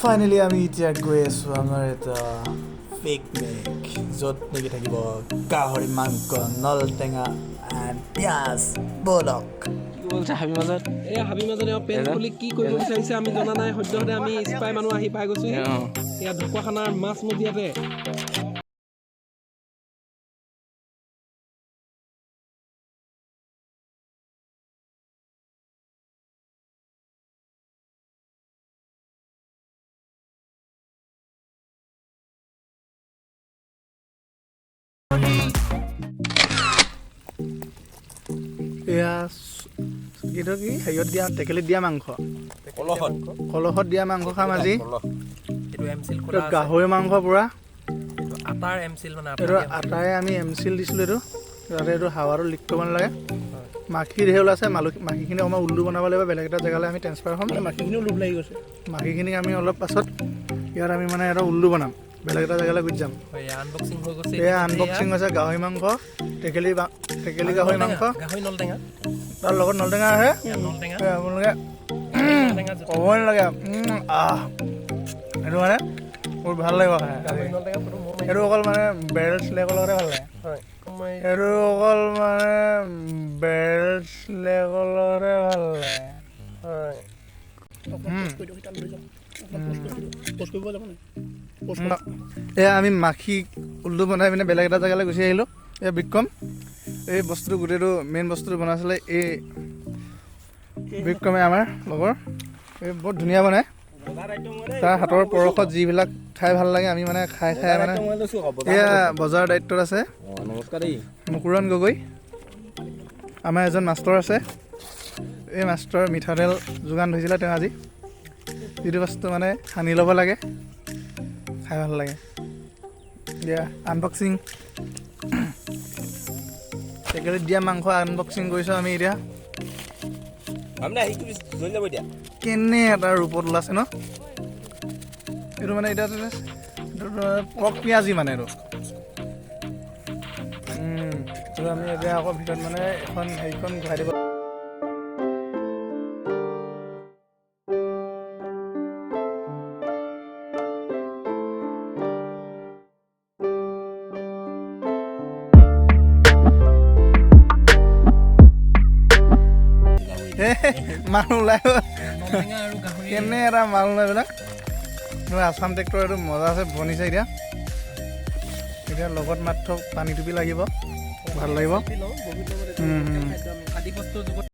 finally আমি এতিয়া গৈ আছোঁ আমাৰ এটা পিকনিক য'ত নেকি থাকিব গাহৰি মাংস নলটেঙা এণ্ড পিঁয়াজ বলক কি বলছে হাবি মাজত এই হাবি মাজতে পেন খুলি কি কৰিব বিচাৰিছে আমি জনা নাই সদ্যহতে আমি স্পাই মানুহ আহি পাই গৈছোঁ এয়া ঢকুৱাখানাৰ মাছমজিয়াতে এয়া এইটো কি হেৰিয়ত দিয়া টেকেলিত দিয়া মাংস কলহত দিয়া মাংস খাম আজি এইটো এমচিল এইটো গাহৰি মাংস পূৰা আটাৰ এমচিল মানে এইটো আটাৰে আমি এমচিল দিছিলোঁ এইটো যাতে এইটো হাৱাটো লিক কৰিব নালাগে মাখি ধেৰ ওলাইছে মাখিখিনি অকণমান উল্লু বনাব লাগিব বেলেগ এটা জেগালৈ আমি ট্ৰেন্সফাৰ হ'ম মাখিখিনিও লোভ লাগি গৈছে মাখিখিনিক আমি অলপ পাছত ইয়াত আমি মানে এটা উল্লু বনাম বেলেগ এটা জেগালৈ গুচি যাম আনবক্সিং হৈ গৈছে এয়া আনবক্সিং হৈছে গাহৰি মাংস টেকেলি গাহৰি মাংস গাহৰি নলটেঙা তাৰ লগত নলটেঙা আহে নলটেঙা আপোনালোকে ক'ব নালাগে এইটো মানে বহুত ভাল লাগিব খাই এইটো অকল মানে বেৰেল স্লেকৰ লগতে ভাল লাগে এইটো অকল মানে বেৰেল স্লেকৰ লগতে ভাল লাগে এয়া আমি মাখি উল্লু বনাই পিনে বেলেগ এটা জেগালৈ গুচি আহিলোঁ এয়া বিক্ৰম এই বস্তুটো গোটেইটো মেইন বস্তুটো বনাইছিলে এই বিক্ৰমে আমাৰ লগৰ এই বহুত ধুনীয়া বনায় তাৰ হাতৰ পৰশত যিবিলাক খাই ভাল লাগে আমি মানে খাই মানে এয়া বজাৰৰ দায়িত্বত আছে মুকুৰণ গগৈ আমাৰ এজন মাষ্টৰ আছে এই মাষ্টৰ মিঠাতেল যোগান ধৰিছিলে তেওঁ আজি যিটো বস্তু মানে সানি ল'ব লাগে খাই ভাল লাগে দিয়া আনবক্সিং টেকেলিত দিয়া মাংস আনবক্সিং কৰিছোঁ আমি এতিয়া কেনে এটা ৰূপত ওলাইছে ন এইটো মানে এতিয়া পক পিঁয়াজি মানে এইটো আমি এতিয়া আকৌ ভিতৰত মানে এখন হেৰিখন ঘূৰাই দিব মানুহ ওলাই কেনে এটা মাল ন এইবিলাক আছাম ট্ৰেক্টৰ এইটো মজা আছে বনিছে এতিয়া লগত মাত্ৰ পানী টুপি লাগিব ভাল লাগিব